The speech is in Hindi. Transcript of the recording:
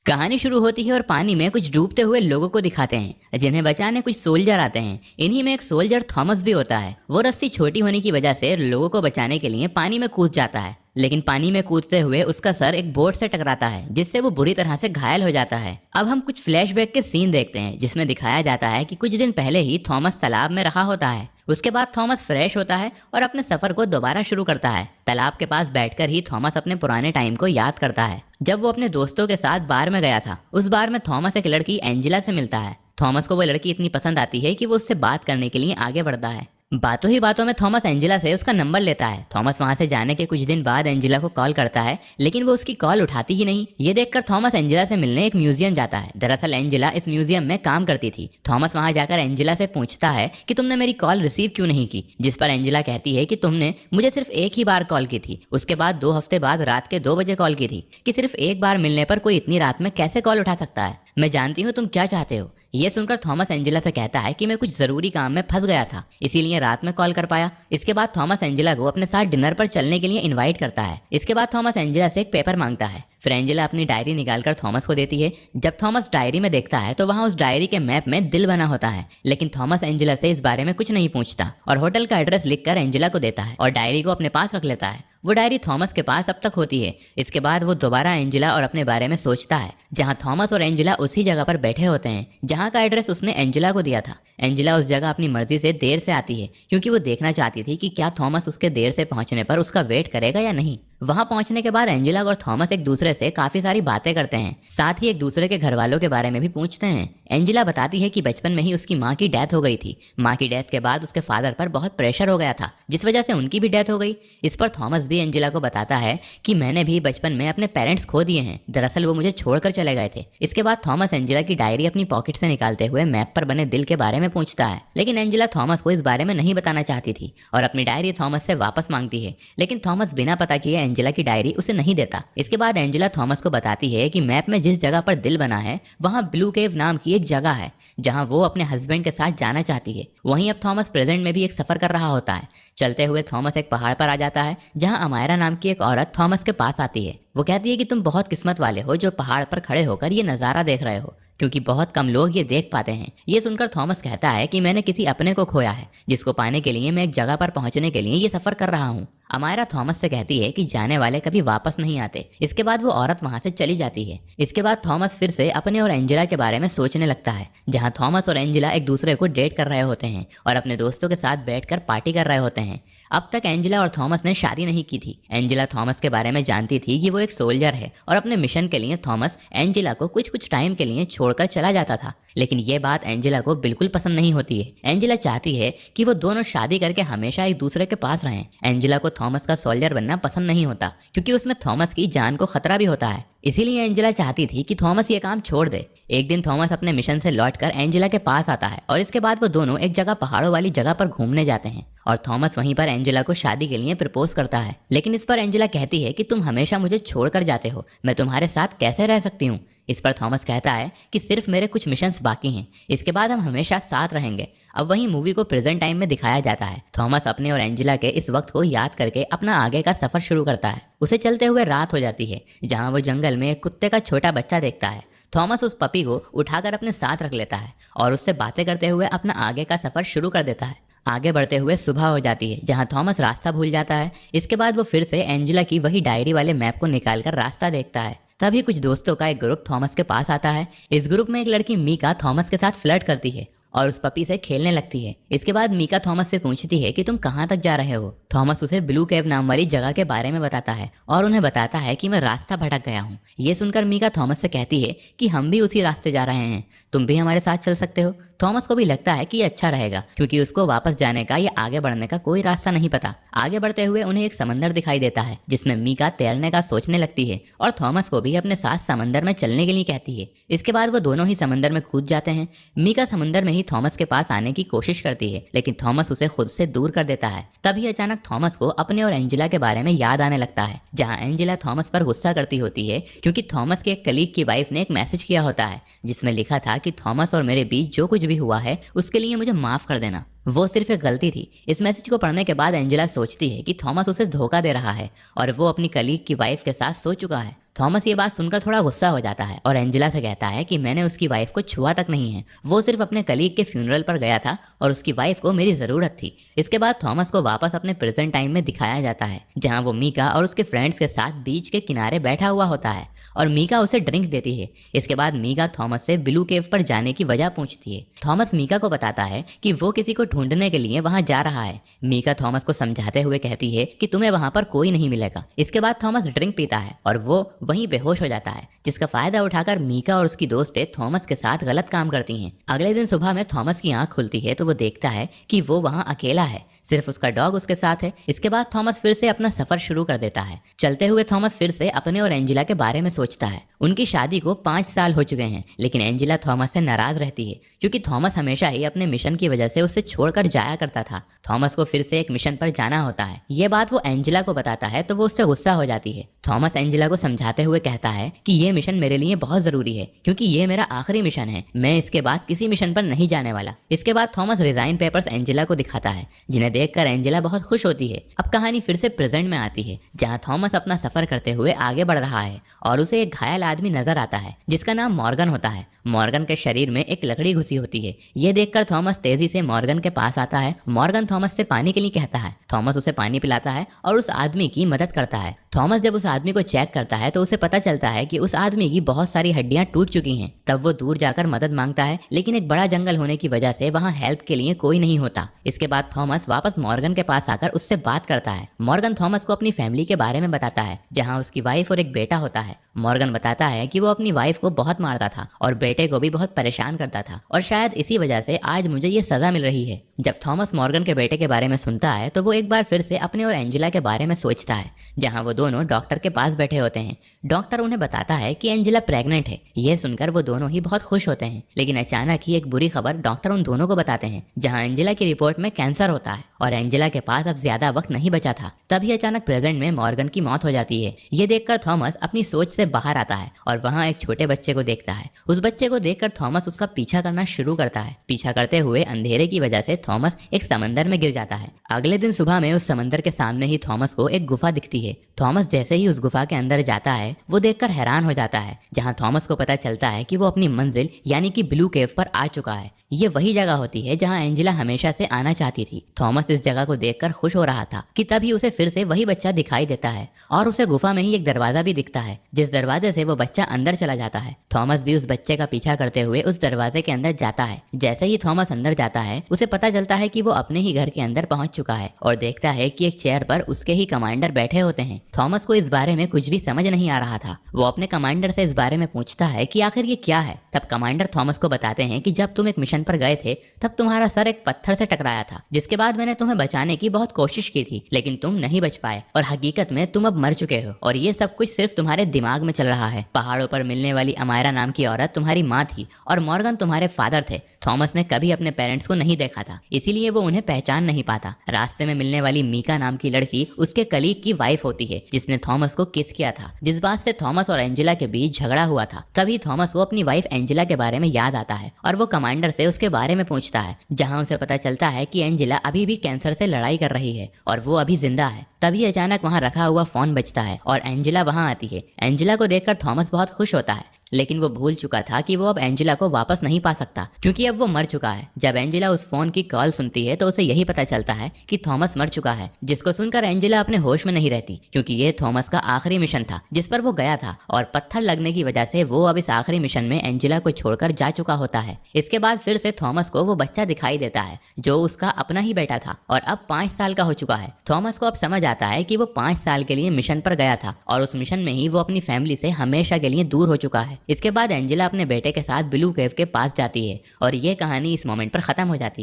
कहानी शुरू होती है और पानी में कुछ डूबते हुए लोगों को दिखाते हैं जिन्हें बचाने कुछ सोल्जर आते हैं। इन्हीं में एक सोल्जर थॉमस भी होता है। वो रस्सी छोटी होने की वजह से लोगों को बचाने के लिए पानी में कूद जाता है, लेकिन पानी में कूदते हुए उसका सर एक बोट से टकराता है जिससे वो बुरी तरह से घायल हो जाता है। अब हम कुछ फ्लैशबैक के सीन देखते हैं जिसमें दिखाया जाता है कि कुछ दिन पहले ही थॉमस तालाब में रहा होता है। उसके बाद थॉमस फ्रेश होता है और अपने सफर को दोबारा शुरू करता है। तालाब के पास बैठकर ही थॉमस अपने पुराने टाइम को याद करता है जब वो अपने दोस्तों के साथ बार में गया था। उस बार में थॉमस एक लड़की एंजेला से मिलता है। थॉमस को वो लड़की इतनी पसंद आती है कि वो उससे बात करने के लिए आगे बढ़ता है। बातों ही बातों में थॉमस एंजेला से उसका नंबर लेता है। थॉमस वहां से जाने के कुछ दिन बाद एंजेला को कॉल करता है, लेकिन वो उसकी कॉल उठाती ही नहीं। ये देखकर थॉमस एंजेला से मिलने एक म्यूजियम जाता है। दरअसल एंजेला इस म्यूजियम में काम करती थी। थॉमस वहां जाकर एंजेला से पूछता है कि तुमने मेरी कॉल रिसीव क्यों नहीं की, जिस पर एंजेला कहती है कि तुमने मुझे सिर्फ एक ही बार कॉल की थी, उसके बाद 2 हफ्ते बाद रात के 2 बजे कॉल की थी। कि सिर्फ एक बार मिलने पर कोई इतनी रात में कैसे कॉल उठा सकता है। मैं जानती हूँ तुम क्या चाहते हो। ये सुनकर थॉमस एंजेला से कहता है कि मैं कुछ जरूरी काम में फंस गया था, इसीलिए रात में कॉल कर पाया। इसके बाद थॉमस एंजेला को अपने साथ डिनर पर चलने के लिए इनवाइट करता है। इसके बाद थॉमस एंजेला से एक पेपर मांगता है। फिर एंजेला अपनी डायरी निकालकर थॉमस को देती है। जब थॉमस डायरी में देखता है तो वहाँ उस डायरी के मैप में दिल बना होता है, लेकिन थॉमस एंजेला से इस बारे में कुछ नहीं पूछता और होटल का एड्रेस लिखकर एंजेला को देता है और डायरी को अपने पास रख लेता है। वो डायरी थॉमस के पास अब तक होती है। इसके बाद वो दोबारा एंजेला और अपने बारे में सोचता है, जहाँ थॉमस और एंजेला उसी जगह पर बैठे होते हैं जहाँ का एड्रेस उसने एंजेला को दिया था। एंजेला उस जगह अपनी मर्जी से देर से आती है क्योंकि वो देखना चाहती थी कि क्या थॉमस उसके देर से पहुंचने पर उसका वेट करेगा या नहीं। वहां पहुंचने के बाद एंजेला और थॉमस एक दूसरे से काफी सारी बातें करते हैं, साथ ही एक दूसरे के घर वालों के बारे में भी पूछते हैं। एंजेला बताती है कि बचपन में ही उसकी माँ की डेथ हो गई थी। माँ की डेथ के बाद उसके फादर पर बहुत प्रेशर हो गया था, जिस वजह से उनकी भी डेथ हो गई। इस पर थॉमस भी एंजेला को बताता है कि मैंने भी बचपन में अपने पेरेंट्स खो दिए हैं, दरअसल वो मुझे छोड़कर चले गए थे। इसके बाद थॉमस एंजेला की डायरी अपनी पॉकेट से निकालते हुए मैप पर बने दिल के बारे में पूछता है, लेकिन एंजेला थॉमस को इस बारे में नहीं बताना चाहती थी और अपनी डायरी थॉमस से वापस मांगती है, लेकिन थॉमस बिना पता किए एंजेला की डायरी उसे नहीं देता। इसके बाद एंजेला थॉमस को बताती है कि मैप में जिस जगह पर दिल बना है वहां ब्लू केव नाम की एक जगह है जहां वो अपने हस्बैंड के साथ जाना चाहती है। वहीं अब थॉमस प्रेजेंट में भी एक सफर कर रहा होता है। चलते हुए थॉमस एक पहाड़ पर आ जाता है जहां अमायरा नाम की एक औरत थॉमस के पास आती है। वो कहती है कि तुम बहुत किस्मत वाले हो जो पहाड़ पर खड़े होकर ये नज़ारा देख रहे हो, क्योंकि बहुत कम लोग ये देख पाते हैं। ये सुनकर थॉमस कहता है कि मैंने किसी अपने को खोया है जिसको पाने के लिए मैं एक जगह पर पहुंचने के लिए ये सफर कर रहा हूँ। अमायरा थॉमस से कहती है कि जाने वाले कभी वापस नहीं आते। इसके बाद वो औरत वहां से चली जाती है। इसके बाद थॉमस फिर से अपने और एंजेला के बारे में सोचने लगता है, जहां थॉमस और एंजेला एक दूसरे को डेट कर रहे होते हैं और अपने दोस्तों के साथ बैठकर पार्टी कर रहे होते हैं। अब तक एंजेला और थॉमस ने शादी नहीं की थी। एंजेला थॉमस के बारे में जानती थी कि वो एक सोल्जर है और अपने मिशन के लिए थॉमस एंजेला को कुछ कुछ टाइम के लिए छोड़कर चला जाता था, लेकिन ये बात एंजेला को बिल्कुल पसंद नहीं होती है। एंजेला चाहती है कि वो दोनों शादी करके हमेशा एक दूसरे के पास रहें। एंजेला को थॉमस का सोल्जर बनना पसंद नहीं होता क्योंकि उसमें थॉमस की जान को खतरा भी होता है। इसीलिए एंजेला चाहती थी कि थॉमस ये काम छोड़ दे। एक दिन थॉमस अपने मिशन से लौटकर एंजेला के पास आता है और इसके बाद वो दोनों एक जगह पहाड़ों वाली जगह पर घूमने जाते हैं और थॉमस वहीं पर एंजेला को शादी के लिए प्रपोज करता है। लेकिन इस पर एंजेला कहती है कि तुम हमेशा मुझे छोड़कर जाते हो, मैं तुम्हारे साथ कैसे रह सकती हूँ। इस पर थॉमस कहता है कि सिर्फ मेरे कुछ मिशंस बाकी हैं, इसके बाद हम हमेशा साथ रहेंगे। अब वहीं मूवी को प्रेजेंट टाइम में दिखाया जाता है। थॉमस अपने और एंजेला के इस वक्त को याद करके अपना आगे का सफर शुरू करता है। उसे चलते हुए रात हो जाती है, जहां वो जंगल में एक कुत्ते का छोटा बच्चा देखता है। थॉमस उस पपी को उठाकर अपने साथ रख लेता है और उससे बातें करते हुए अपना आगे का सफर शुरू कर देता है। आगे बढ़ते हुए सुबह हो जाती है, जहां थॉमस रास्ता भूल जाता है। इसके बाद वो फिर से एंजेला की वही डायरी वाले मैप को निकालकर रास्ता देखता है। तभी कुछ दोस्तों का एक ग्रुप थॉमस के पास आता है। इस ग्रुप में एक लड़की मीका थॉमस के साथ फ्लर्ट करती है और उस पपी से खेलने लगती है। इसके बाद मीका थॉमस से पूछती है कि तुम कहाँ तक जा रहे हो। थॉमस उसे ब्लू केव नाम वाली जगह के बारे में बताता है और उन्हें बताता है कि मैं रास्ता भटक गया हूँ। ये सुनकर मीका थॉमस से कहती है कि हम भी उसी रास्ते जा रहे हैं, तुम भी हमारे साथ चल सकते हो। थॉमस को भी लगता है कि ये अच्छा रहेगा क्योंकि उसको वापस जाने का या आगे बढ़ने का कोई रास्ता नहीं पता। आगे बढ़ते हुए उन्हें एक समंदर दिखाई देता है जिसमें मीका तैरने का सोचने लगती है और थॉमस को भी अपने साथ समंदर में चलने के लिए कहती है। इसके बाद वो दोनों ही समंदर में कूद जाते हैं। मीका समंदर में ही थॉमस के पास आने की कोशिश करती है, लेकिन थॉमस उसे खुद से दूर कर देता है। तभी अचानक थॉमस को अपने और एंजेला के बारे में याद आने लगता है, जहां एंजेला थॉमस पर गुस्सा करती होती है क्योंकि थॉमस के एक कलीग की वाइफ ने एक मैसेज किया होता है जिसमें लिखा था कि थॉमस और मेरे बीच जो कुछ भी हुआ है उसके लिए मुझे माफ कर देना। वो सिर्फ एक गलती थी। इस मैसेज को पढ़ने के बाद एंजेला सोचती है कि थॉमस उसे धोखा दे रहा है और वो अपनी कलीग की वाइफ के साथ सो चुका है। थॉमस ये बात सुनकर थोड़ा गुस्सा हो जाता है और एंजेला से कहता है कि मैंने उसकी वाइफ को छुआ तक नहीं है, वो सिर्फ अपने कलीग के फ्यूनरल पर गया था और उसकी वाइफ को मेरी ज़रूरत थी। इसके बाद थॉमस को वापस अपने प्रेजेंट टाइम में दिखाया जाता है, जहाँ वो मीका और उसके फ्रेंड्स के साथ बीच के किनारे बैठा हुआ होता है और मीका उसे ड्रिंक देती है। इसके बाद मीका थॉमस से ब्लू केव पर जाने की वजह पूछती है। थॉमस मीका को बताता है कि वो किसी को ढूंढने के लिए वहां जा रहा है। मीका थॉमस को समझाते हुए कहती है कि तुम्हें वहां पर कोई नहीं मिलेगा। इसके बाद थॉमस ड्रिंक पीता है और वो वहीं बेहोश हो जाता है, जिसका फायदा उठाकर मीका और उसकी दोस्तें थॉमस के साथ गलत काम करती हैं। अगले दिन सुबह में थॉमस की आंख खुलती है तो वो देखता है कि वो वहां अकेला है, सिर्फ उसका डॉग उसके साथ है। इसके बाद थॉमस फिर से अपना सफर शुरू कर देता है। चलते हुए थॉमस फिर से अपने और एंजेला के बारे में सोचता है। उनकी शादी को 5 साल हो चुके हैं, लेकिन एंजेला थॉमस से नाराज रहती है क्योंकि थॉमस हमेशा ही अपने मिशन की वजह से उसे छोड़कर जाया करता था। थॉमस को फिर से एक मिशन पर जाना होता है। ये बात वो एंजेला को बताता है तो वो उससे गुस्सा हो जाती है। थॉमस एंजेला को समझाते हुए कहता है कि ये मिशन मेरे लिए बहुत जरूरी है क्योंकि ये मेरा आखिरी मिशन है, मैं इसके बाद किसी मिशन पर नहीं जाने वाला। इसके बाद थॉमस रिजाइन पेपर्स एंजेला को दिखाता है, जिन्हें देखकर एंजेला बहुत खुश होती है। अब कहानी फिर से प्रेजेंट में आती है, जहाँ थॉमस अपना सफर करते हुए आगे बढ़ रहा है और उसे एक घायल आदमी नजर आता है जिसका नाम मॉर्गन होता है। मॉर्गन के शरीर में एक लकड़ी घुसी होती है। ये देखकर थॉमस तेजी से मॉर्गन के पास आता है। मॉर्गन थॉमस से पानी के लिए कहता है। थॉमस उसे पानी पिलाता है और उस आदमी की मदद करता है। थॉमस जब उस आदमी को चेक करता है तो उसे पता चलता है कि उस आदमी की बहुत सारी हड्डियां टूट चुकी हैं। तब वो दूर जाकर मदद मांगता है, लेकिन एक बड़ा जंगल होने की वजह से वहाँ हेल्प के लिए कोई नहीं होता। इसके बाद थॉमस वापस मॉर्गन के पास आकर उससे बात करता है। मॉर्गन थॉमस को अपनी फैमिली के बारे में बताता है, जहाँ उसकी वाइफ और एक बेटा होता है। मॉर्गन बताता है कि वो अपनी वाइफ को बहुत मारता था और बेटे को भी बहुत परेशान करता था और शायद इसी वजह से आज मुझे ये सजा मिल रही है। जब थॉमस मॉर्गन के बेटे के बारे में सुनता है तो वो एक बार फिर से अपने और एंजेला के बारे में सोचता है, जहाँ वो दोनों डॉक्टर के पास बैठे होते हैं। डॉक्टर उन्हें बताता है कि एंजेला प्रेग्नेंट है। ये सुनकर वो दोनों ही बहुत खुश होते हैं, लेकिन अचानक ही एक बुरी खबर डॉक्टर उन दोनों को बताते हैं, जहाँ एंजेला की रिपोर्ट में कैंसर होता है और एंजेला के पास अब ज्यादा वक्त नहीं बचा था। तभी अचानक प्रेजेंट में मॉर्गन की मौत हो जाती है। ये देखकर थॉमस अपनी सोच से बाहर आता है और वहाँ एक छोटे बच्चे को देखता है। उस बच्चे को देखकर थॉमस उसका पीछा करना शुरू करता है। पीछा करते हुए अंधेरे की वजह से थॉमस एक समंदर में गिर जाता है। अगले दिन सुबह में उस समंदर के सामने ही थॉमस को एक गुफा दिखती है। थॉमस जैसे ही उस गुफा के अंदर जाता है वो देखकर हैरान हो जाता है, जहाँ थॉमस को पता चलता है कि वो अपनी मंजिल यानी कि ब्लू केव पर आ चुका है। ये वही जगह होती है जहाँ एंजेला हमेशा से आना चाहती थी। थॉमस इस जगह को देखकर खुश हो रहा था कि तभी उसे फिर से वही बच्चा दिखाई देता है और उसे गुफा में ही एक दरवाजा भी दिखता है, जिस दरवाजे से वो बच्चा अंदर चला जाता है। थॉमस भी उस बच्चे का पीछा करते हुए उस दरवाजे के अंदर जाता है। जैसे ही थॉमस अंदर जाता है उसे पता चलता है कि वो अपने ही घर के अंदर पहुंच चुका है और देखता है कि एक चेयर पर उसके ही कमांडर बैठे होते हैं। थॉमस को इस बारे में कुछ भी समझ नहीं आ रहा था। वो अपने कमांडर से इस बारे में पूछता है कि आखिर ये क्या है। तब कमांडर थॉमस को बताते हैं कि जब तुम एक मिशन पर गए थे तब तुम्हारा सर एक पत्थर से टकराया था, जिसके बाद मैंने तुम्हें बचाने की बहुत कोशिश की थी, लेकिन तुम नहीं बच पाए और हकीकत में तुम अब मर चुके हो और ये सब कुछ सिर्फ तुम्हारे दिमाग में चल रहा है। पहाड़ों पर मिलने वाली अमायरा नाम की औरत तुम्हारी माँ थी और मॉर्गन तुम्हारे फादर थे। थॉमस ने कभी अपने पेरेंट्स को नहीं देखा था, इसीलिए वो उन्हें पहचान नहीं पाता। रास्ते में मिलने वाली मीका नाम की लड़की उसके कलीग की वाइफ होती है, जिसने थॉमस को किस किया था, जिस बात से थॉमस और एंजेला के बीच झगड़ा हुआ था। तभी थॉमस को अपनी वाइफ एंजेला के बारे में याद आता है और वो कमांडर से उसके बारे में पूछता है, जहाँ उसे पता चलता है कि एंजेला अभी भी कैंसर से लड़ाई कर रही है और वो अभी जिंदा है। तभी अचानक वहाँ रखा हुआ फोन बजता है और एंजेला वहाँ आती है। एंजेला को देखकर थॉमस बहुत खुश होता है, लेकिन वो भूल चुका था कि वो अब एंजेला को वापस नहीं पा सकता क्योंकि अब वो मर चुका है। जब एंजेला उस फोन की कॉल सुनती है तो उसे यही पता चलता है कि थॉमस मर चुका है, जिसको सुनकर एंजेला अपने होश में नहीं रहती क्योंकि ये थॉमस का आखिरी मिशन था जिस पर वो गया था और पत्थर लगने की वजह से वो अब इस आखिरी मिशन में एंजेला को छोड़कर जा चुका होता है। इसके बाद फिर से थॉमस को वो बच्चा दिखाई देता है जो उसका अपना ही बेटा था और अब 5 साल का हो चुका है। थॉमस को अब समझ आता है कि वो 5 साल के लिए मिशन पर गया था और उस मिशन में ही वो अपनी फैमिली से हमेशा के लिए दूर हो चुका है। इसके बाद एंजेला अपने बेटे के साथ ब्लू केव के पास जाती है और ये कहानी इस मोमेंट पर खत्म हो जाती है।